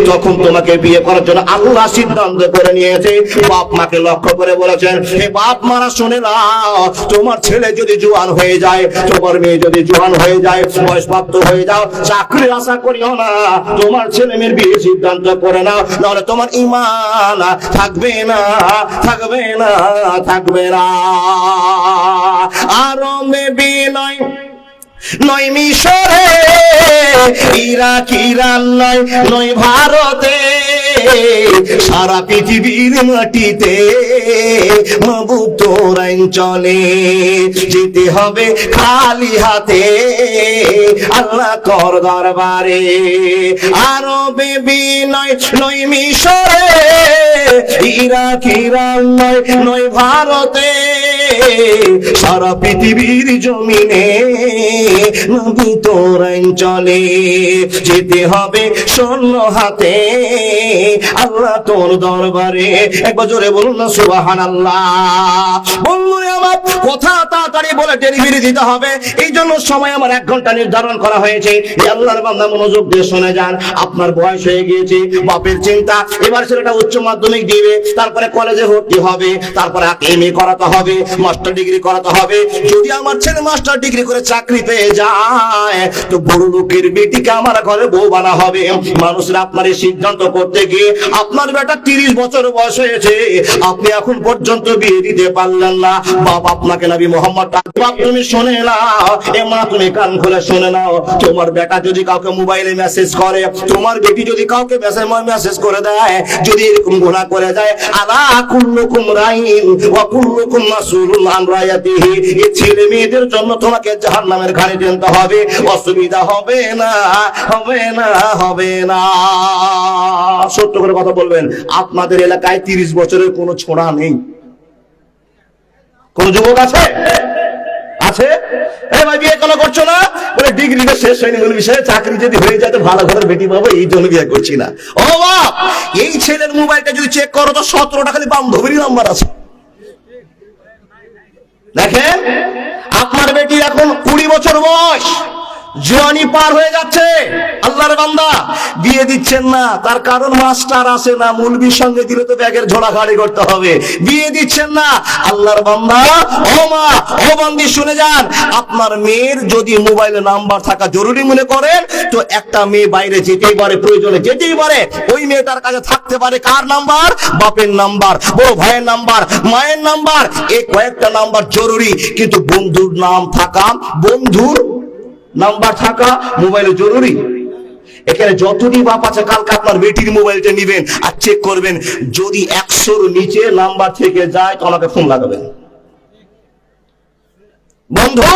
তখন তোমাকে বিয়ে করার জন্য আল্লাহ সিদ্ধান্ত করে নিয়েছে। বাপ মাকে লক্ষ্য করে বলেছেন, হে বাপ মারা শুনে নাও, তোমার ছেলে যদি জোয়ান হয়ে যায়, তোমার মেয়ে যদি জোয়ান হয়ে যায়, বয়সপ্রাপ্ত হয়ে যাও, চাকরির আশা করিও না, তোমার ছেলে মেয়ের বিয়ে সিদ্ধান্ত করে নাও, নাহলে তোমার ঈমান থাকবে না, থাকবে না, থাকবে না। আরবে বিনয় নয় মিশরে, ইরাক ইরান নয়, নয় ভারতে, সারা পৃথিবীর মাটিতে মাবুদ তোর অঞ্চলে যেতে হবে খালি হাতে আল্লাহ তোর দরবারে। আরবে বিনয় নয় মিশরে, ইরাক ইরান নয়, নয় ভারতে, সারা পৃথিবীর জমিনে নবী তোর অঞ্চলে যেতে হবে শূন্য হাতে আল্লাহ তোর দরবারে। একবার জোরে বলুন না সুবহানাল্লাহ। বন্ধুরে আমার, কথা তাড়াতাড়ি বলে ডেলিভারি দিতে হবে, এই জন্য সময় আমার 1 ঘন্টা নির্ধারণ করা হয়েছে। আল্লাহর বান্দা মনোযোগ দিয়ে শুনে যান। আপনার বয়স হয়ে গিয়েছে, বাপের চিন্তা, এবার ছেলেটা উচ্চ মাধ্যমিক দিবে, তারপরে কলেজে ভর্তি হবে, তারপরে এমএ করাতে হবে, মাস্টার ডিগ্রি করাতে হবে। যদি আমার ছেলে মাস্টার ডিগ্রি করে চাকরি পেয়ে যায়, তো বড় লোকের বেটিকে আমার ঘরে বউ বানা হবে। মানুষরা আপনার এই সিদ্ধান্ত করতে গিয়ে আপনার বেটা 30 বছর বয়স হয়েছে, আপনি এখন পর্যন্ত বিয়ে দিতে পারলেন না। বাপ আপনাকে নবী মুহাম্মদ, বাপ তুমি শুনে নাও, এ মা তুমি কান খুলে শুনে নাও, তোমার বেটা যদি কাউকে মোবাইলে মেসেজ করে, তোমার বেটি যদি কাউকে মেসেজ করে দেয়, যদি এরকম গুনাহ করে যায়, আলা কুল্লুকুম রাইন ওয়া কুল্লুকুম মাসউলুন আন রায়াতিহি, এই ছেলে মেয়েদের জন্য তোমাকে জাহান্নামের ঘাড়ে টেনতে হবে। অসুবিধা হবে না, হবে না, হবে না। সত্য করে কথা বলবেন, আপনাদের এলাকায় 30 বছরের কোনো ছোড়া নেই? কোন যুবক আছে? আছে? এই ভাই বিয়ে কেন করছো না? বলে ডিগ্রিটা শেষ হয়নি, বলে বিষয়ে চাকরি যদি হয়ে যায় তো ভালো ঘরের বেটি পাবো, এই জন্য বিয়ে করছি না। ও বাপ, এই ছেলের মোবাইলটা যদি চেক করো তো 17টা খালি বান্ধবীর নাম্বার আছে। দেখেন, আপনার বেটি এখন 20 বছর বয়স, জওয়ানি পার হয়ে যাচ্ছে। আল্লাহর বান্দা বিয়ে দিচ্ছেন না, তার কারণ মাস্টার আসে না, মুলবির সঙ্গে দিলে তো ব্যাগের ঝোলা গাড়ি করতে হবে, বিয়ে দিচ্ছেন না। আল্লাহর বান্দা, ও মা, ও বান্দি শুনে যান, আপনার মেয়ের যদি মোবাইলে নাম্বার থাকা জরুরি মনে করেন, তো একটা মেয়ে বাইরে যেতেই পারে, প্রয়োজনে যেতেই পারে, ওই মেয়েটার কাছে থাকতে পারে কার নাম্বার? বাপের নাম্বার, বড় ভাইয়ের নাম্বার, মায়ের নাম্বার, এই কয়েকটা নাম্বার জরুরি। কিন্তু বন্ধুর নাম থাকা, বন্ধুর নাম্বার থাকা মোবাইলে জরুরি। এখানে যতটি বাপ আছে, কালকে আপনার বেটির মোবাইলটা নিবেন আর চেক করবেন, যদি 100-র নিচে নাম্বার থেকে যায় তো আমাকে ফোন লাগাবেন। বন্ধু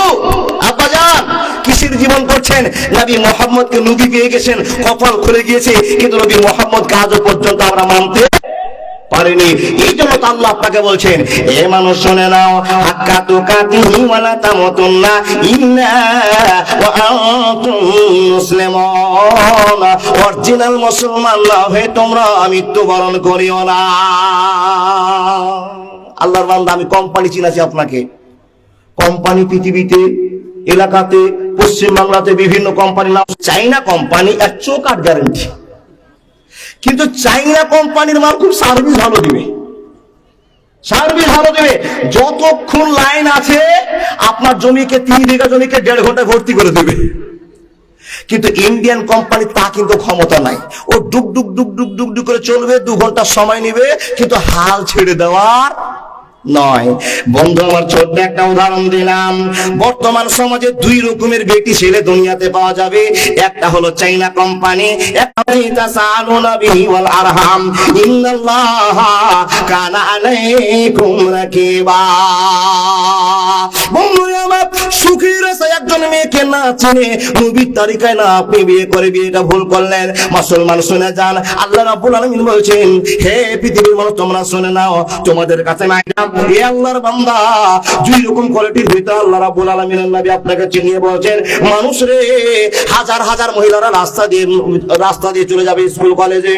আব্বাজান, কিসের জীবন করছেন? নবী মুহাম্মদকে নবী পেয়ে গেছেন, কপাল খুলে গিয়েছে, কিন্তু নবী মুহাম্মদকে আজও পর্যন্ত আমরা মানতে পারেনি। এই জন্য তো আল্লাহ আপনাকে বলছেন, এ মানুষ শুনে নাও, হাক্কা তুকাতিহি ওয়া লা তামুতুন্না ইল্লা ওয়া আনতুম মুসলিমুন। অরিজিনাল মুসলমান না হয়ে তোমরা মৃত্যুবরণ করিও না। আল্লাহর বান্দা, আমি কোম্পানি চিনাছি আপনাকে। কোম্পানি পৃথিবীতে, এলাকাতে, পশ্চিম বাংলাতে বিভিন্ন কোম্পানি নাম, চাইনা কোম্পানি এক চৌকাট গ্যারান্টি। কিন্তু চাইনা কোম্পানির মাল খুব সার্ভিস ভালো দিবে, সার্ভিস ভালো দেবে। যতক্ষণ লাইন আছে, আপনার জমিকে 3 বিঘা জমিকে 1.5 ঘন্টায় ভর্তি করে দেবে। কিন্তু ইন্ডিয়ান কোম্পানি তা কিন্তু ক্ষমতা নাই। ও ডুক ডুক ডুক ডুক ডুক ডুক করে চলবে, 2 ঘন্টা সময় নেবে, কিন্তু হাল ছেড়ে দেওয়ার নয়। বন্ধু আমার, ছোট্ট একটা উদাহরণ দিলাম। বর্তমান সমাজে 2 রকমের বেটি ছেলে দুনিয়াতে পাওয়া যাবে। একটা হলো চাইনা কোম্পানি, একটা তাসালুনা বিহি ওয়াল আরহাম ইন্নাল্লাহা কানা আলাইকুম রাকিবা। বন্ধু আমার, সুখের আশায় একজন মেয়েকে না চিনে নবীর তরিকায় না আপনি বিয়ে করে বিয়েটা ভুল করলেন। মুসলমান শুনে যান, আল্লাহ রাব্বুল আলামিন বলেছেন, হে পৃথিবীর মানুষ তোমরা শুনে নাও, তোমাদের কাছে মাইনাম, হে আল্লাহর বান্দা, 2 রকম কোয়ালিটির ভিতরে আল্লাহ রাব্বুল আলামিনের নবী আপনাকে চিনিয়ে বলেছেন, মানুষ রে, হাজার হাজার মহিলারা রাস্তা দিয়ে চলে যাবে স্কুল কলেজে,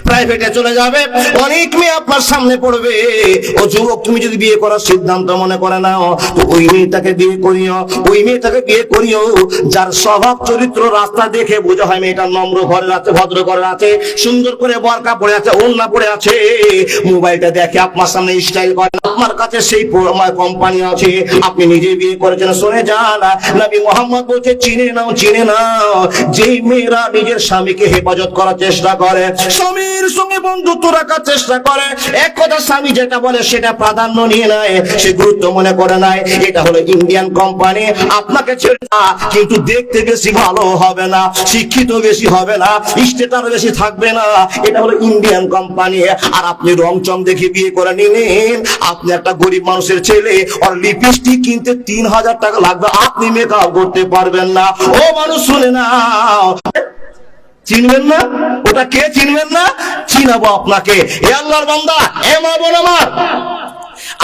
প্রাইভেটে চলে যাবে, অনেক মেয়ে আপনার সামনে পড়বে। ও যুবক, তুমি যদি বিয়ে করার সিদ্ধান্ত মনে করে নাও, তো ওই মেয়েটাকে বিয়ে করিও, ওই মেয়েটাকে বিয়ে করিও যার স্বভাব চরিত্র রাস্তা দেখে বোঝা হয় মেয়েটা নম্র ঘরে আছে, ভদ্র ঘরে আছে, সুন্দর করে বোরকা পরে আছে, ওড়না পরে আছে, মোবাইলটা দেখে আপনার সামনে স্টাইল করে, আপনার কাছে সেই কোম্পানি আছে, আপনি নিজে বিয়ে করেছেন। শুনে যান, নবী মুহাম্মদ বলছে চিনে নাও, চিনে নাও। যেই মেয়েরা নিজের স্বামীকে হেফাজত করার চেষ্টা করে, স্বামীর সঙ্গে বন্ধুত্ব রাখার চেষ্টা করে, এক কথা স্বামী যেটা বলে সেটা প্রাধান্য নিয়ে নেয়, সে গুরুত্ব মনে করে নাই, এটা হলো ইন্ডিয়ান কোম্পানি। আপনাকে ছেড়ে না, কিন্তু দেখতে বেশি ভালো হবে না, শিক্ষিত বেশি হবে না, স্টেটাস বেশি থাকবে না, এটা হলো ইন্ডিয়ান কোম্পানি। আর আপনি রং চং দেখে বিয়ে করে নিলেন, আপনি একটা গরিব মানুষের ছেলে, আর লিপস্টিক কিনতে 3000 টাকা লাগবে, আপনি মেকআপ করতে পারবেন না। ও মানুষ শুনে না, চিনবেন না? ওটা কে চিনবেন না? চিনাবো আপনাকে। এ আল্লাহর বান্দা, এ মা বোন আমার,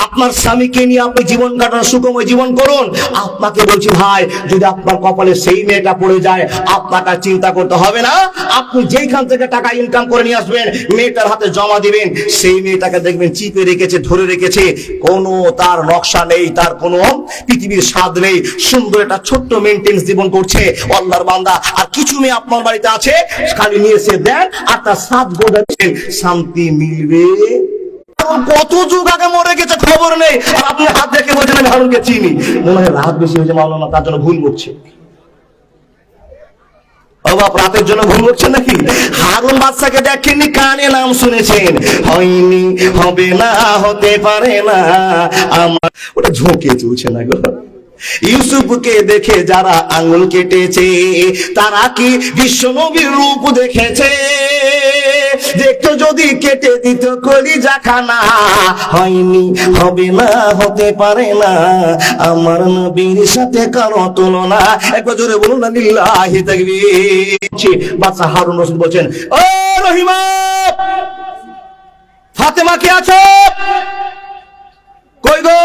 আপনার স্বামীকে নিয়ে আপনি জীবন কাটান, সুখময় জীবন করুন। আপনাকে বলছি ভাই, যদি আপনার কপালে সেই মেয়েটা পড়ে যায়, আপনাকে চিন্তা করতে হবে না। আপনি যেইখান থেকে টাকা ইনকাম করে নিয়ে আসবেন, মেয়েটার হাতে জমা দিবেন, সেই মেয়েটাকে দেখবেন চিপে রেখেছে, ধরে রেখেছে, কোনো তার নকশা নেই, তার কোনো পৃথিবীর স্বাদ নেই, সুন্দর একটা ছোট্ট মেইনটেন্স জীবন করছে আল্লাহর বান্দা। আর কিছু মেয়ে আপনার বাড়িতে আছে, খালি নিয়ে এসে দেন আর তার স্বাদ গোদাচ্ছেন, শান্তি মিলবে? কত যুগ আগে মরে গেছে, খবর নেই, আর আপনি হাত দেখে বলছেন আমি হারুনকে চিনি। মনে হয় রাত বেশি হয়েছে মাওলানা, তার জন্য ভুল করছে। ও বাপ, রাতের জন্য ভুল করছেন নাকি? হারুন বাদশাকে দেখেননি, কানে নাম শুনেছেন, হয়নি, হবে না, হতে পারে না আমার, ওটা ঝোঁকে চলছে না গো। ইউসুফকে দেখে যারা আঙ্গুল কেটেছে, তারা কি বিশ্ব নবীর রূপ দেখেছে? দেখতো যদি কেটে দিত কলিজা খানা, হয়নি, হবে না, হতে পারে না আমার নবীর সাথে কারো তুলনা। একবার জোরে বলুন না লিল্লাহি তাকবীর। বাদশা হারুন রশিদ বলছেন, ও রহিমা, ফাতেমা কে আছো? কই গো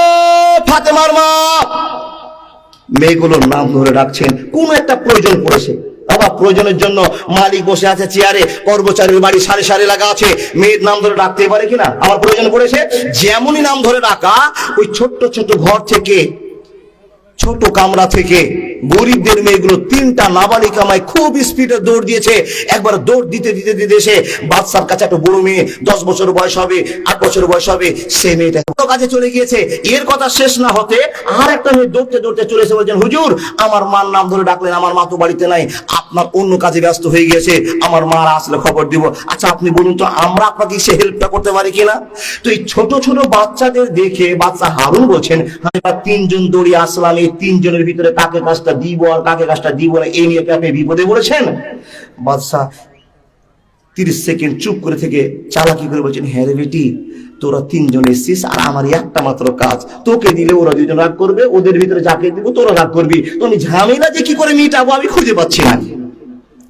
ফাতেমার মা? মেয়েগুলোর নাম ধরে ডাকছেন, কোন একটা প্রয়োজন পড়েছে। বাবা, প্রয়োজনের জন্য মালিক বসে আছে চেয়ারে, কর্মচারীর বাড়ি সারি সারি লাগা আছে, মেয়ের নাম ধরে ডাকতে পারে কিনা? আমার প্রয়োজন পড়েছে, যেমনই নাম ধরে ডাকা, ওই ছোট্ট ছোট্ট ঘর থেকে, ছোট কামরা থেকে গরিবদের মেয়েগুলো 3টা নাবালিকা মায় খুব স্পিডে দৌড় দিয়েছে। একবার দৌড় দিতে দিতে দিতে এসে বাদশার কাছে একটা বড় মেয়ে, 10 বছর বয়স হবে, 8 বছর বয়স হবে, সেই মেয়েটা কাজে চলে গিয়েছে। এর কথা শেষ না হতে আর একটা মেয়ে দৌড়তে দৌড়তে চলে এসে বলছেন, হুজুর আমার মার নাম ধরে ডাকলেন, আমার মা তো বাড়িতে নাই, আপনার অন্য কাজে ব্যস্ত হয়ে গিয়েছে, আমার মা আসলে খবর দিব। আচ্ছা আপনি বলুন তো, আমরা আপনাকে সে হেল্পটা করতে পারি কিনা? তো এই ছোট ছোট বাচ্চাদের দেখে বাদশা হারুন বলছেন, আমরা 3 জন দৌড়িয়ে আসলাম, এই 3 জনের ভিতরে কাকে কাজটা দিব আর কাকে কাজটা দিব না, এই নিয়ে আপনি বিপদে পড়েছেন। বাদশা 30 সেকেন্ড চুপ করে থেকে চালাকি করে বলছেন, হ্যাঁ রে বেটি, তোরা 3 জন এসছিস, আর আমার একটা মাত্র কাজ, তোকে দিলে ওরা 2 জন রাগ করবে, ওদের ভিতরে যাকে দিব তোরা রাগ করবি, তো আমি ঝামেলা যে কি করে মিটাবো আমি খুঁজে পাচ্ছি না।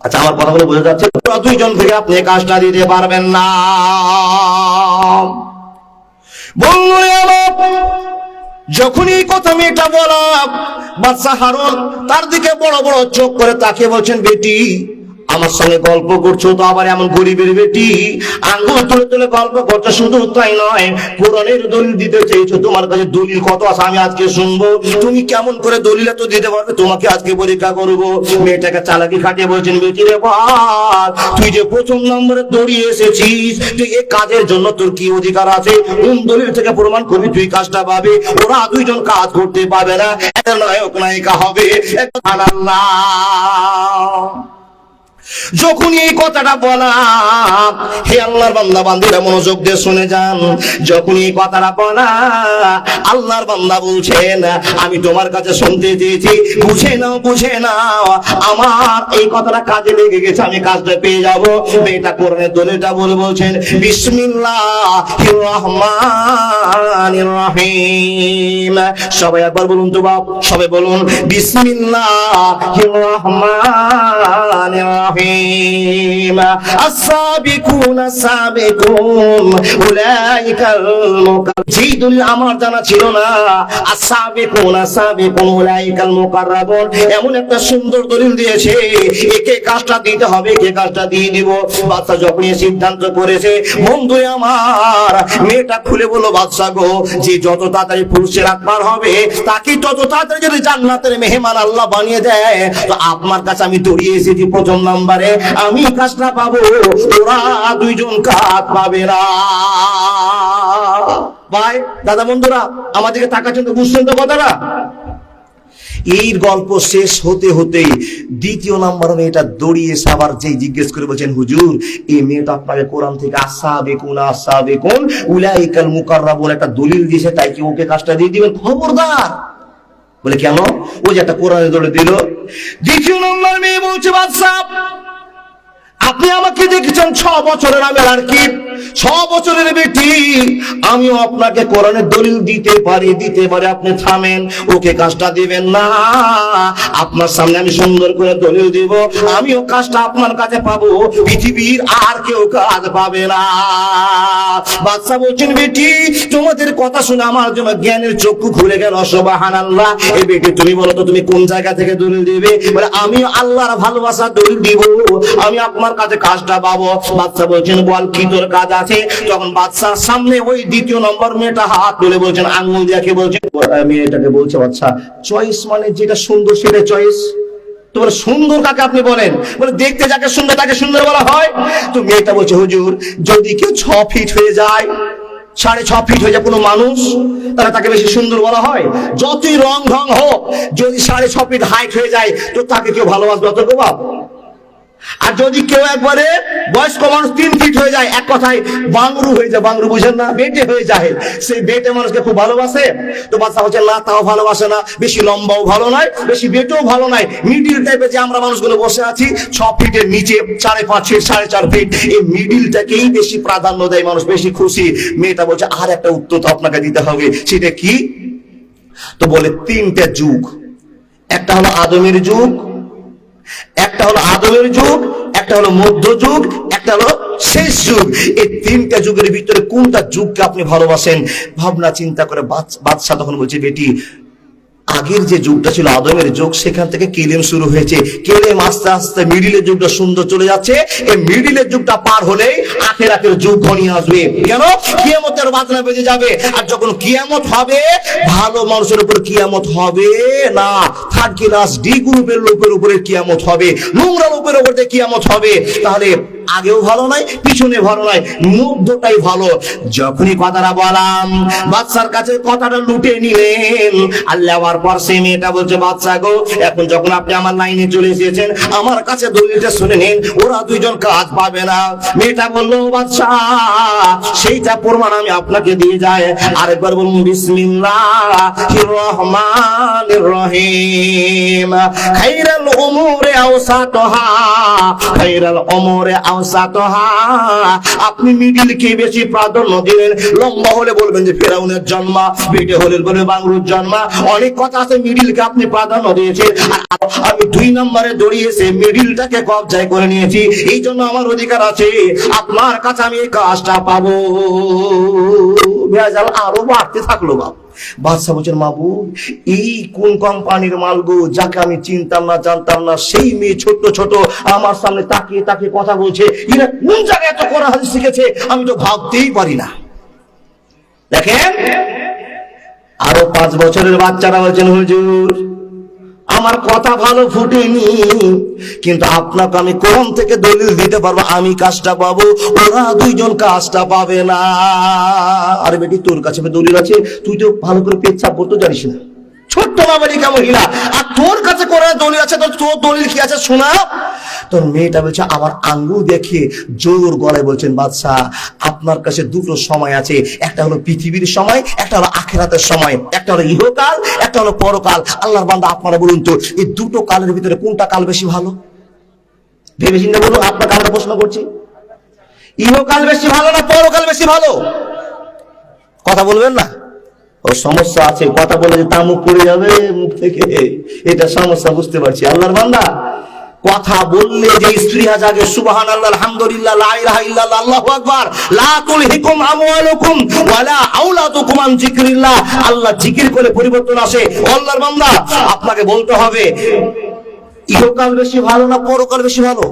আচ্ছা আমার কথাগুলো বোঝা যাচ্ছে? তোরা 2 জন থেকে আপনি কাজটা দিতে পারবেন না। যখন এই কথা মেয়েটা বলা, বাদশা হারুন তার দিকে বড় বড় চোখ করে তাকিয়ে বলছেন, বেটি আমার সঙ্গে গল্প করছো তো আবার এমন গরিবের বেটি, আঙ্গুল তুলে তুলে গল্প করছো, শুধু তাই নয় কোরআনের দলিল দিতে চেয়েছো, তোমার কাছে দলিল কত আছে আমি আজকে শুনবো, তুমি কেমন করে দলিল তো দিতে পারবে, তোমাকে আজকে পরীক্ষা করবো। মেয়েটাকে চালাকি খাটিয়ে বলছেন, বেটি রে বাপ, তুই যে 1ম নম্বরে দৌড়িয়ে এসেছিস, তুই এই কাজের জন্য তোর কি অধিকার আছে, কোন দলিল থেকে প্রমাণ করবি তুই কাজটা পাবে? ওরা 2 জন কাজ করতে পারবে না, একটা নায়ক নায়িকা হবে, একটা আল্লাহ। যখন এই কথাটা বলা, হে আল্লাহর বান্দা বান্দীরা মনোযোগ দিয়ে শুনে যান, যখন এই কথাটা বলা, আল্লাহর বান্দা বলছেন, আমি তোমার কাছে শুনতে চেয়েছি, বুঝে নাও বুঝে নাও, আমার এই কথাটা কাজে লেগে গেছে, আমি কাজটা পেয়ে যাব। মেয়েটা কোরআনের দলিলটা বলে বলছেন, বিসমিল্লাহির রহমানির রহিম। সবাই একবার বলুন তো বাপ, সবাই বলুন, বিসমিল্লাহির রহমানির রহিম। রহিম। আস-সাবিকুনা সাবিকুন উলাইকাল মুকাররাবুন। যেই দলিল আমার জানা ছিল না, আস-সাবিকুনা সাবিকুন উলাইকাল মুকাররাবুন, এমন একটা সুন্দর দলিল দিয়েছে, একে কাজটা দিতে হবে, একে কাজটা দিয়ে দিব। বাদশা যখনই সিদ্ধান্ত করেছে, বন্ধু আমার মেয়েটা খুলে বলল, বাদশা গো, যে যত তাড়াতাড়ি পুরুষের আকবার হবে তাকে তত তাড়াতাড়ি যদি জান্নাতের মেহমান আল্লাহ বানিয়ে দেয়, তো আপনার কাছে আমি দৌড়িয়ে এসেছি প্রথম নাম্বারে, আমি কাজটা পাবো, ওরা দুইজন কাজ পাবে না। ভাই দাদা বন্ধুরা আমাদেরকে তাকাচ্ছেন তো, বুঝছেন তো কথাটা? এই গল্প শেষ হতে হতেই দ্বিতীয় নাম্বার মেয়েটা দৌড়িয়ে আবার যেই জিজ্ঞেস করে বলছেন, হুজুর এই মেয়েটা আপনাকে কোরআন থেকে আস-সাবিকুন উলাইকাল মুকাররাবুন একটা দলিল দিয়েছে, তাই কি ওকে কাজটা দিয়ে দিবেন? খবরদার। বলে কেন? ও যে একটা কোরআনে দলিল দিল। দ্বিতীয় নাম্বার মেয়ে বলছে, বাদশা আপনি আমাকে দেখেছেন 6 বছরের আমি লড়কি, 6 বছরের বেটি, আমিও আপনাকে কোরআনের দলিল দিতে পারি, আপনি থামেন, ওকে কাজটা দিবেন না। আপনার সামনে আমি সুন্দর করে দলিল দিব, আমিও কাজটা আপনার কাছে পাবো, পৃথিবীর আর কেউ কাজ পাবে না। বাদশা বলছেন, বেটি তোমাদের কথা শুনে আমার জন্য জ্ঞানের চক্ষু খুলে গেল, সুবহানাল্লাহ। এই বেটি তুমি বলো তো তুমি কোন জায়গা থেকে দলিল দিবে? বলে আমি আল্লাহর ভালোবাসার দলিল দিব, আমি আপনার কাছে কাজটা পাবো। বাদশা বলছেন, বল কি তোর কাজ আছে? তখন বাদশার সামনে ওই দ্বিতীয় নম্বর মেয়েটা হাত তুলে বলছেন, আঙ্গুল দিয়ে বলছেন, মেয়েটাকে বলছে, বাদশা চয়েস মানে যেটা সুন্দর সেটা চয়েস। তোমার সুন্দর কাকে আপনি বলেন? বলে দেখতে যাকে সুন্দর তাকে সুন্দর বলা হয়। তো মেয়েটা বলছে, হুজুর যদি কেউ 6 ফিট হয়ে যায়, 6.5 ফিট হয়ে যায় কোনো মানুষ, তাহলে তাকে বেশি সুন্দর বলা হয়? যতই রং ঢং হোক, যদি 6.5 ফিট হাইট হয়ে যায় তো তাকে কেউ ভালোবাসবে অত গোবা? আর যদি কেউ একবারে বয়স্ক মানুষ 3 ফিট হয়ে যায়, এক কথায় বাংরু হয়ে যায়, বাংরু বুঝেন না, বেটে হয়ে যায়, সেই বেটে মানুষকে খুব ভালোবাসে। তো বাদশা হচ্ছে না, তাও ভালোবাসে না, বেশি লম্বাও ভালো নয়, বেশি বেটেও ভালো নয়, মিডিল টাইপের যে আমরা মানুষগুলো বসে আছি 6 ফিটের নিচে, 5.5 ফিট, 4.5 ফিট, এই মিডিলটাকেই বেশি প্রাধান্য দেয় মানুষ, বেশি খুশি। মেয়েটা বলছে, আর একটা উত্তর তো আপনাকে দিতে হবে, সেটা কি? তো বলে 3টে যুগ, একটা হলো আদমের যুগ, একটা হলো আদমের যুগ, একটা হলো মধ্যযুগ, একটা হলো শেষ যুগ। এই 3টা যুগের ভিতরে কোনটা যুগকে আপনি ভালোবাসেন? ভাবনা চিন্তা করে বাদশা তখন বলছে, বেটি আগের যে যুগটা ছিল আদমের যুগ, সেখান থেকে কেলেম শুরু হয়েছে, কেলেম আস্তে আস্তে মিডিলের যুগটা সুন্দর চলে যাচ্ছে, এই মিডিলের যুগটা পার হলেই আখিরাতের যুগ ঘনিয়ে আসবে। কেন? কিয়ামতের বাজনা বেজে যাবে, আর যখন কিয়ামত হবে ভালো মানুষের উপর কিয়ামত হবে না, থার্ড ক্লাস ডি গ্রুপের লোকের উপরে কিয়ামত হবে, নোংরা লোকের উপরে কিয়ামত হবে। তাহলে আগেও ভালো নাই, পিছনে ভালো নাই, মধ্যটাই ভালো। যখনই কথাটা বললাম, বাদশার কাছে কথাটা লুটে নিলেন। আল্লাহ পর সেই মেয়েটা বলছে, বাদশা গো, এখন যখন আপনি আমার লাইনে চলে এসেছেন, আমার কাছে দলিলটা শুনে নিন, ওরা দুইজন কাজ পাবে না। মেয়েটা বললো, বাদশা সেইটা প্রমাণ আমি আপনাকে দিয়ে যাই। আরেকবার বলুন, বিসমিল্লাহির রহমানির রহিম। Chiral উমুরি আওসাতুহা, chiral উমুরি আওসাতুহা। আপনি মিডিলকে বেশি প্রাধান্য দিলেন। লম্বা হলে বলবেন যে ফেরাউনের জন্ম, বেটে হলে বলবেন বাংরুর জন্ম, অনেক কথা আছে, মিডিলকে আপনি প্রাধান্য দিয়েছেন। আর আমি 2 নম্বরে দৌড়িয়েছে মিডিলটাকে কবজায় করে নিয়েছি, এই জন্য আমার অধিকার আছে, আপনার কাছে আমি এই কাজটা পাবো। ভেজাল আরো বাড়তে থাকলো। বাদশা বলছেন, মাবুদ এই কোন কোম্পানির মাল গো, যাকে আমি চিনতাম না জানতাম না, সেই মেয়ে ছোট ছোট আমার সামনে তাকিয়ে তাকিয়ে কথা বলছে, এরা কোন জায়গায় এত কোরআন হাদিস শিখেছে আমি তো ভাবতেই পারি না। দেখেন আরো 5 বছরের বাচ্চারা বলছেন, হুজুর আমার কথা ভালো ফুটেনি, কিন্তু আপনাকে আমি কোরআন থেকে দলিল দিতে পারবো, আমি কাজটা পাবো, ওরা দুইজন কাজটা পাবে না। আরে বেটি তোর কাছে দলিল আছে, তুই তো ভালো করে পেচ্ছাপ করতে জানিস না, ছোট্ট নাবালিকা মহিলা, আর তোর কাছে কোরআন দলিল আছে, তোর দলিল কি আছে শোনা। তোর মেয়েটা বলছে, আমার আঙ্গুল দেখে জোর গলায় বলছেন, বাদশা আপনার কাছে 2টো সময় আছে, একটা হলো পৃথিবীর সময়, একটা হলো আখিরাতের সময়, একটা হলো ইহকাল, একটা হলো পরকাল। আল্লাহর বান্দা আপনারা বলুন তো, এই 2টো কালের ভিতরে কোনটা কাল বেশি ভালো? ভেবে চিন্তা বলুন, আপনাকে আমরা প্রশ্ন করছি, ইহকাল বেশি ভালো না পরকাল বেশি ভালো? কথা বলবেন না? ও সমস্যা আছে, কথা বলে যে তামুক পড়ে যাবে মুখ থেকে, এটা সমস্যা, বুঝতে পারছি। আল্লাহর বান্দা কথা বললে যে স্ত্রীরা জাগে সুবহানাল্লাহ, আলহামদুলিল্লাহ, লা ইলাহা ইল্লাল্লাহ, আল্লাহু আকবার। লা তুলহিকুম আমওয়ালুকুম ওয়ালা আওলাদুকুম আন যিকরিল্লাহ। আল্লাহ জিকির করে পরিবর্তন আসে। আল্লাহর বান্দা, আপনাকে বলতে হবে ইহকাল বেশি ভালো না পরকাল বেশি ভালো?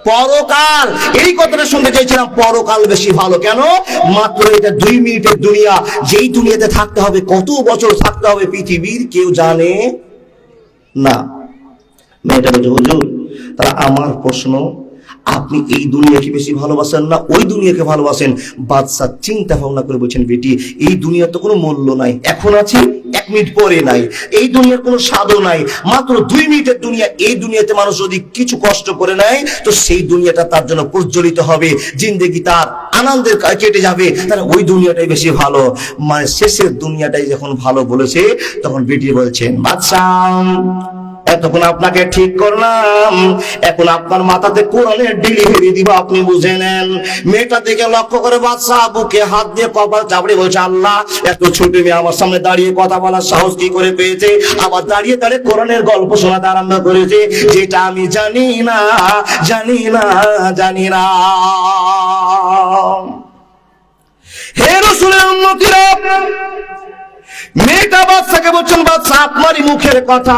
পরকাল। এই কথাটা শুনতে চাইছিলাম, পরকাল বেশি ভালো। কেন? মাত্র এটা 2 মিনিটের দুনিয়া। যেই দুনিয়াতে থাকতে হবে, কত বছর থাকতে হবে পৃথিবীর কেউ জানে না। মেয়েটা বলছে, হুজুর তাহলে আমার প্রশ্ন, আপনি এই দুনিয়াকে বেশি ভালোবাসেন না ওই দুনিয়াকে ভালোবাসেন? বাদশা চিন্তা ভাবনা করে বলছেন, বেটি এই দুনিয়ার তো কোনো মূল্য নাই, এখন আছি 1 মিনিট পরে নাই। এই দুনিয়ার কোনো স্বাদও নাই, মাত্র 2 মিনিটের দুনিয়া। এই দুনিয়াতে মানুষ যদি কিছু কষ্ট করে নেয় তো সেই দুনিয়াটা তার জন্য প্রজ্বলিত হবে, জিন্দেগি তার আনন্দের কেটে যাবে। তাহলে ওই দুনিয়াটাই বেশি ভালো। মানে শেষের দুনিয়াটাই যখন ভালো বলেছে, তখন বেটি বলছেন, বাদশা এতক্ষণ আপনাকে ঠিক করলাম, এখন আপনার মাথাতে কোরআনের ডেলিভারি দিব, আপনি বুঝে নেন। মেয়েটা দিকে লক্ষ্য করে বাদশা বুকে হাত দিয়ে কপাল চাপড়ে বলছে, আল্লাহ এত ছোট মেয়ে আমার সামনে দাঁড়িয়ে কথা বলার সাহস কি করে পেয়েছে? আবার দাঁড়িয়ে দাঁড়িয়ে কোরআনের গল্প শোনাতে আরম্ভ করেছে, যেটা আমি জানি না জানি না জানি না। হে রাসূলের উম্মতিরা, মেয়েটা বাদশাকে বলছেন, বাদশা আপনারই মুখের কথা,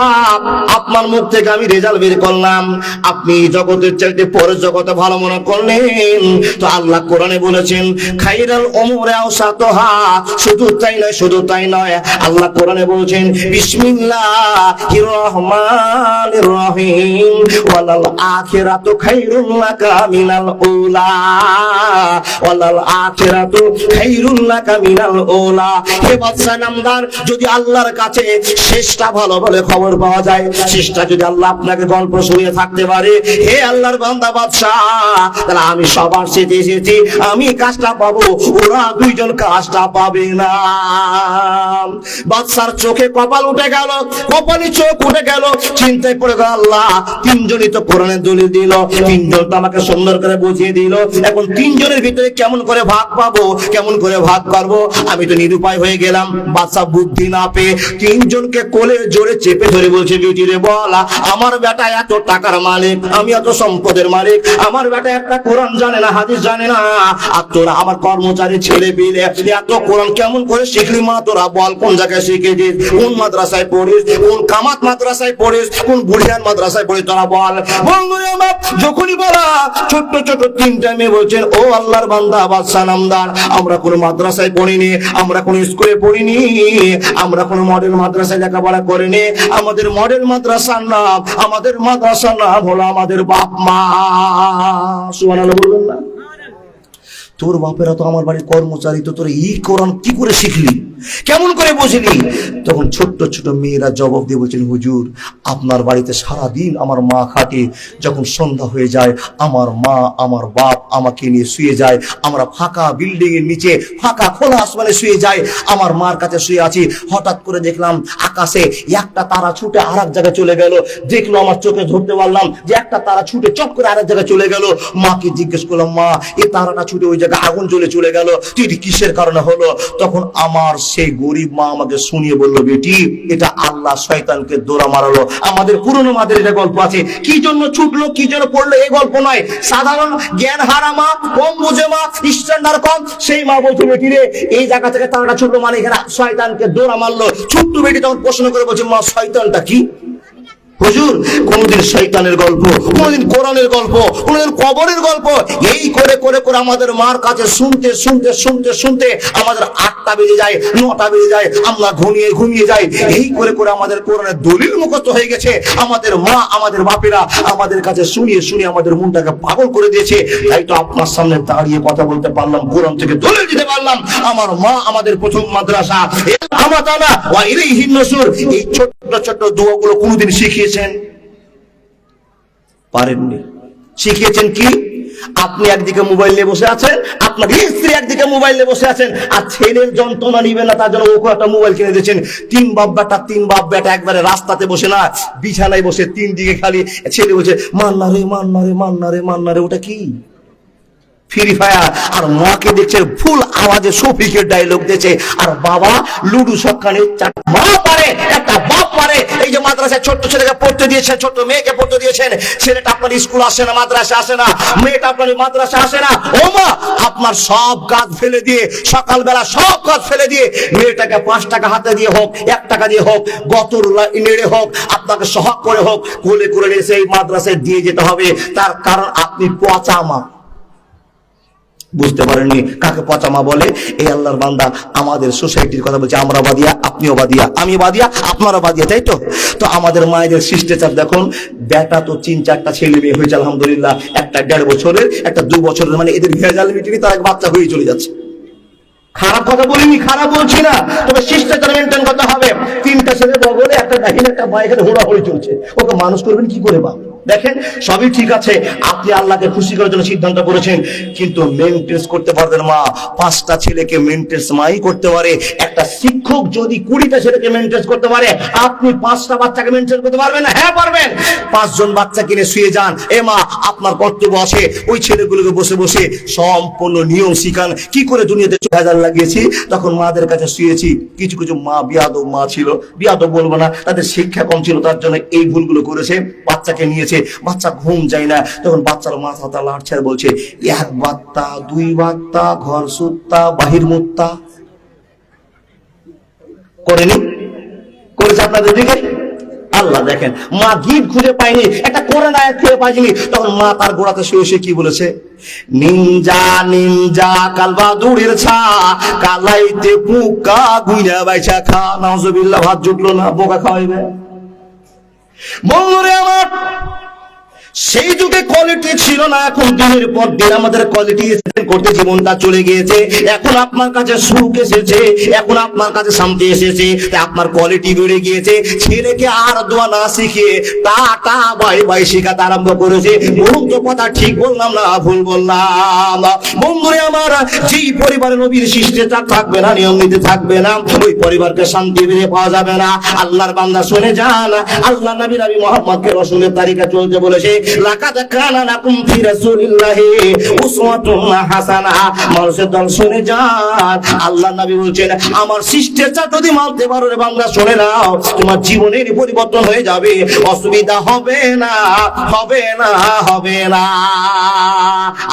আপনার মুখ থেকে আমি রেজাল্ট বের করলাম, আপনি জগতের চাইতে পরের জগতে ভালো মনে করলেন। তো আল্লাহ কোরআনে বলেছেন, খাইরাল উমুরি আওসাতুহা। শুধু তাই নয়, আল্লাহ কোরআনে বলেছেন, বিসমিল্লাহির রহমানির রহিম, ওয়ালাল আখিরাতু খাইরুল লাকা মিনাল উলা, ওয়ালাল আখিরাতু খাইরুল লাকা মিনাল উলা। হে বাদশা নামদার, যদি আল্লাহর কাছে শেষটা ভালো বলে খবর পাওয়া যায়, শেষটা যদি আল্লাহ আপনাকে গল্প শুনিয়ে থাকতে পারে, হে আল্লাহর বান্দা বাদশা, তাহলে আমি সবার সাথে এসেছি, আমি কাজটা পাবো, ওরা দুইজন কাজটা পাবে না। বাদশার চোখে কপাল উঠে গেল, কপালে চোখ উঠে গেল, চিন্তায় পড়ে গেল, আল্লাহ তিনজনই তো কোরআনের দলিল দিল, তিনজন তো আমাকে সুন্দর করে বুঝিয়ে দিল, এখন তিনজনের ভিতরে কেমন করে ভাগ পাবো, কেমন করে ভাগ করবো? আমি তো নিরুপায় হয়ে গেলাম। বাদশা বুদ্ধি না পেয়ে তিনজনকে কোলে জোরে চেপে ধরে বলছে, বিউটি রে বল, আমার বেটা এত টাকার মালিক, আমি এত সম্পদের মালিক, আমার বেটা একটা কোরআন জানে না, হাদিস জানে না, আর তোরা আমার কর্মচারী ছেলে পেলে এত কোরআন কেমন করে শিখলি? মা তোরা বল, কোন জায়গায় শিখেছিস, কোন মাদ্রাসায় পড়িস, কোন কামাত মাদ্রাসায় পড়িস, কোন বুড়িয়ান মাদ্রাসায় পড়িস, তোরা বল। বন্ধুরা আমার, যখনই বলা ছোট্ট ছোট্ট 3টা মেয়ে বলছেন, ও আল্লাহর বান্দা বাদশা নামদার, আমরা কোন মাদ্রাসায় পড়িনি, আমরা কোন স্কুলে পড়িনি, আমরা কোন মডেল মাদ্রাসায় লেখাপড়া করিনি, আমাদের মডেল মাদ্রাসার নাম, আমাদের মাদ্রাসার নাম হলো আমাদের বাপ মা। সুবহানাল্লাহ বলবেন না? তোর বাপেরা তো আমার বাড়ির কর্মচারী, তো তোর এই কোরআন কি করে শিখলি, কেমন করে বুঝলি? তখন ছোট্ট ছোট মেয়েরা জবাব দিয়ে বলছেন, হুজুর আপনার বাড়িতে সারাদিন আমার মা খাটে, যখন সন্ধ্যা হয়ে যায় আমার মা আমার বাপ আমাকে নিয়ে শুয়ে যায়, আমরা ফাঁকা বিল্ডিং এর নিচে ফাঁকা খোলা আসমানে শুয়ে যায়, আমার মার কাছে শুয়ে আছি, হঠাৎ করে দেখলাম আকাশে একটা তারা ছুটে আর এক জায়গায় চলে গেল, দেখলো আমার চোখে ধরতে পারলাম যে একটা তারা ছুটে চট করে আরেক জায়গায় চলে গেল। মাকে জিজ্ঞেস করলাম, মা এই তারাটা ছুটে ওই জায়গায় আগুন জ্বলে চলে গেল, তুই কিসের কারণে হলো? তখন আমার সেই গরিব মা আমাকে শুনিয়ে বললো, বেটি এটা আল্লাহ শয়তানকে দৌড়া মারালো। আমাদের পুরনো মাদের এটা গল্প আছে, কি জন্য ছুটলো কি জন্য পড়লো এই গল্প নয়, সাধারণ জ্ঞান হারা মা, কম বুঝে মা, স্ট্যান্ডার্ড কম, সেই মা বলছে, বেটি রে এই জায়গা থেকে তারাটা ছুটলো মানে এখানে শয়তানকে দৌড়া মারলো। ছোট্ট বেটি তখন প্রশ্ন করে বলছে, মা শয়তানটা কি? হুজুর কোনদিন শয়তানের গল্প, কোনদিন কোরআনের গল্প, কোনদিন কবরের গল্প, এই করে করে করে আমাদের মার কাছে শুনতে শুনতে শুনতে শুনতে আমাদের 8টা বেজে যায়, 9টা বেজে যায়, আমরা ঘুমিয়ে যাই। এই করে করে আমাদের কোরআনের দলিল মুখস্থ হয়ে গেছে। আমাদের মা আমাদের বাপেরা আমাদের কাছে শুনিয়ে শুনিয়ে আমাদের মনটাকে পাগল করে দিয়েছে। তাই তো আপনার সামনে দাঁড়িয়ে কথা বলতে পারলাম, কোরআন থেকে দলিল দিতে পারলাম। আমার মা আমাদের প্রথম মাদ্রাসা, এই ছোট্ট ছোট্ট দোয়াগুলো কোনদিন শিখিয়েছেন? পারেননি। শিখিয়েছেন কি? আপনি একদিকে মোবাইল নিয়ে বসে আছেন, আপনার স্ত্রী একদিকে মোবাইল নিয়ে বসে আছেন, আর ছেলের যন্ত্রণা নিবেন না তার জন্য ওকে একটা মোবাইল কিনে দিয়েছেন। তিন বাপ বেটা একবারে রাস্তাতে বসে না, বিছানায় বসে 3 দিকে খালি ছেলে বলছে, মান্না রে মান্না রে মান্না রে মান্না রে। ওটা কি? ফ্রি ফায়ার, আর মাকে দেখছে ফুল আওয়াজে শফিকের ডায়লগ দিয়েছে, আর বাবা লুডু সক্কানে। মা পারে, একটা বাপ পারে। এই যে মাদ্রাসায় ছোট্ট ছেলেকে পড়তে দিয়েছেন, ছোট্ট মেয়েকে পড়তে দিয়েছেন, ছেলেটা আপনার স্কুল আসে না, মাদ্রাসা আসে না, মেয়েটা আপনার মাদ্রাসা আসে না, ও মা আপনার সব কাজ ফেলে দিয়ে, সকালবেলা সব কাজ ফেলে দিয়ে মেয়েটাকে 5 টাকা হাতে দিয়ে হোক, 1 টাকা দিয়ে হোক, গতর নেড়ে হোক, আপনাকে সহক করে হোক, কোলে করে নিয়ে সেই মাদ্রাসায় দিয়ে যেতে হবে। তার কারণ আপনি পচা মা। বুঝতে পারেননি কাকে পচা মা বলে? এই আল্লাহর বান্দা আমাদের সোসাইটির কথা বলছে, আমরা বাদিয়া, আপনিও বাদিয়া, আমি বাদিয়া, আপনারা বাদিয়া, তাই তো? তো আমাদের মায়েদের শিষ্টাচার দেখুন। বেটা তো 3-4টা ছেলে মেয়ে হয়েছে আলহামদুলিল্লাহ, একটা 1.5 বছরের, একটা 2 বছরের, মানে এদের ভেজাল মিটিয়ে তার এক বাচ্চা হয়ে চলে যাচ্ছে। খারাপ কথা বলিনি, খারাপ বলছি না, তবে শিষ্টাচার মেনটেন করতে হবে। 3টা ছেলে বগলে, একটা ডাহিন, একটা বাইকে হুড়াহুড়ি চলছে, ওকে মানুষ করবেন কি করে? বা দেখেন সবই ঠিক আছে, আপনি আল্লাহকে খুশি করার জন্য সিদ্ধান্ত করেছেন, কিন্তু মেনটেন্স করতে পারবেন মা। 5টা ছেলেকে মেনটেন্স মাই করতে পারে। একটা শিক্ষক যদি 20টা ছেলেকে মেনটেন্স করতে পারে, আপনি 5টা বাচ্চাকে মেনটেন করতে পারবেন না? হ্যাঁ পারবেন। 5 জন বাচ্চা কিনে শুয়ে যান, এ মা আপনার কর্তব্য আছে ওই ছেলেগুলোকে বসে বসে সম্পূর্ণ নিয়ম শিখান। কি করে দুনিয়াতে 4000 লাগিয়েছি, তখন মাদের কাছে শুয়েছি। কিছু কিছু মা বিয়াদব মা ছিল, বিয়াদব বলবো না, তাদের শিক্ষা কম ছিল, তার জন্য এই ভুলগুলো করেছে। বাচ্চাকে নিয়েছে, বাচ্চা ঘুম যায় না, তখন বাচ্চার মাথাটা লাড়ছে আর বলছে 1 বাত্তা 2 বাত্তা, ঘর সুত্তা বাহির মুত্তা। করেনি? করেছে আপনাদের দিকে? আল্লাহ দেখেন, মা গিট খুঁজে পায়নি, একটা কোরআন আয়াত খুঁজে পায়নি, তখন মা তার গোড়াতে শুয়ে কি বলেছে? নিনজা নিনজা কালবা দূরের ছা, কালাইতে পোকা গুইনা বাইছা খা। নাউজুবিল্লাহ, ভাত জুটলো না, বোকা খাওয়াইবে। বন্ধুরে আমার, সেই যুগে কোয়ালিটি ছিল না, এখন দিনের পর দিন আমাদের কোয়ালিটি করতে জীবনটা চলে গিয়েছে। এখন আপনার কাছে সুখ এসেছে, এখন আপনার কাছে শান্তি এসেছে, আপনার কোয়ালিটি বেড়ে গিয়েছে। ছেলেকে আর দোয়া না শিখিয়ে টাটা বাই বাই শেখাতে আরম্ভ করেছে। বলুন তো কথা ঠিক বললাম না ভুল বললাম? বন্ধুরে আমার, যেই পরিবারে নবীর শিষ্টাচার থাকবে না, নিয়ম নীতি থাকবে না, ওই পরিবারকে শান্তি ফিরে পাওয়া যাবে না। আল্লাহর বান্দা শুনে যান, আল্লাহ নবী মুহাম্মদকে রাসূলের তারিকা চলতে বলেছে। লাকাদ কানা লাকুম ফি রাসূলিল্লাহি উসওয়াতুন হাসানাহ। মানুষের দল শুনে যান, আল্লাহ নবী বলছেন আমার শিষ্টাচার যদি মানতে পারো রে বান্দা, শুনে নাও, তোমার জীবনের পরিবর্তন হয়ে যাবে, অসুবিধা হবে না, হবে না, হবে না।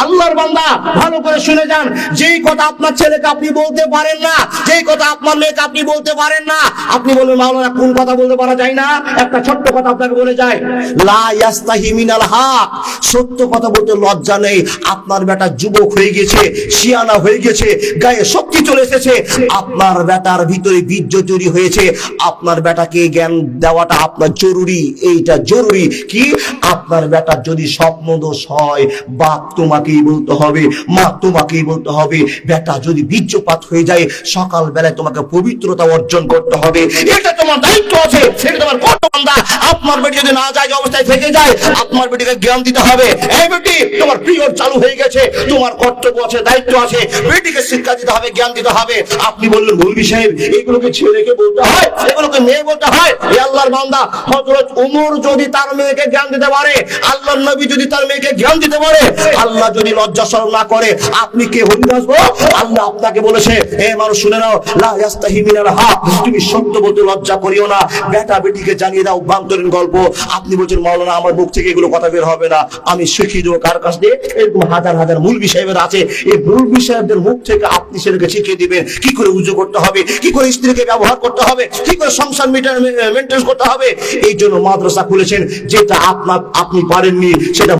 আল্লাহর বান্দা ভালো করে শুনে যান, যেই কথা আপনার ছেলেকে আপনি বলতে পারেন না, যেই কথা আপনার মেয়েকে আপনি বলতে পারেন না, আপনি বলবেন মাওলানা কোন কথা বলতে পারা যায় না? একটা ছোট্ট কথা আপনাকে বলে যায়, লা ইয়াস্তাহি মিনাল হক। সত্য কথা বলতে লজ্জা নেই। আপনার বেটা যুবক হয়ে গেছে, শিয়ানা হয়ে গেছে, গায়ে শক্তি চলে এসেছে, আপনার বেটার ভিতরে বীর্য তৈরি হয়েছে, আপনার বেটাকে জ্ঞান দেওয়াটা আপনার জরুরি। এইটা জরুরি কি? আপনার বেটার যদি স্বপ্ন দোষ হয়, বাপ তোমাকেই বলতে হবে, মা তোমাকেই বলতে হবে। বেটা যদি বীর্যপাত হয়ে যায়, সকাল বেলায় তোমাকে পবিত্রতা অর্জন করতে হবে। এটা তোমার দায়িত্ব আছে, সেটা তোমার কর্তব্য। আপনার বেটি যদি না যায় অবস্থায় থেকে যায়, আপনার বেটিকে জ্ঞান দিতে হবে। এই বেটি তোমার পিরিয়ড চালু হয়ে গেছে, তোমার কর্তব্য আছে, দায়িত্ব আছে, বেটিকে শিক্ষা দিতে হবে, জ্ঞান দিতে হবে। আপনি বললেন মৌলভী সাহেব এগুলোকে ছেলেকে বলতে হয়, এগুলোকে মেয়ে বলতে হয়। এই আল্লাহর বান্দা হযরত ওমর যদি তার মেয়েকে জ্ঞান দিতে পারে, আল্লাহর নবী যদি তার মেয়েকে জ্ঞান দিতে পারে, আল্লাহ যদি লজ্জা শরম না করে, আপনি কে হতে আসবো? আল্লাহ আপনাকে বলেছে, হে মানুষ শুনে নাও, লা ইয়াস্তাহি মিনাল হক, তুমি সত্য বলতে লজ্জা করিও না। বেটা বেটিকে জানিয়ে দাও অভ্যন্তরীণ গল্প। আপনি বলছেন মাওলানা আমার মুখ থেকে এগুলো কথা বের হবে না, আমি শিখিয়ে দেবো কার কাছ দিয়ে? এরকম হাজার হাজার মৌলভী সাহেবের আছে, এই মৌলভী সাহেবদের মুখ থেকে আপনি সেটাকে শিখিয়ে দিবেন কি করে উজু করতে হবে, কি করে স্ত্রীকে ব্যবহার করতে হবে, কি করে সংসার মেনটেন করতে হবে। এই জন্য মাদ্রাসা খুলেছেন, যেটা আপনি পারেননি সেটা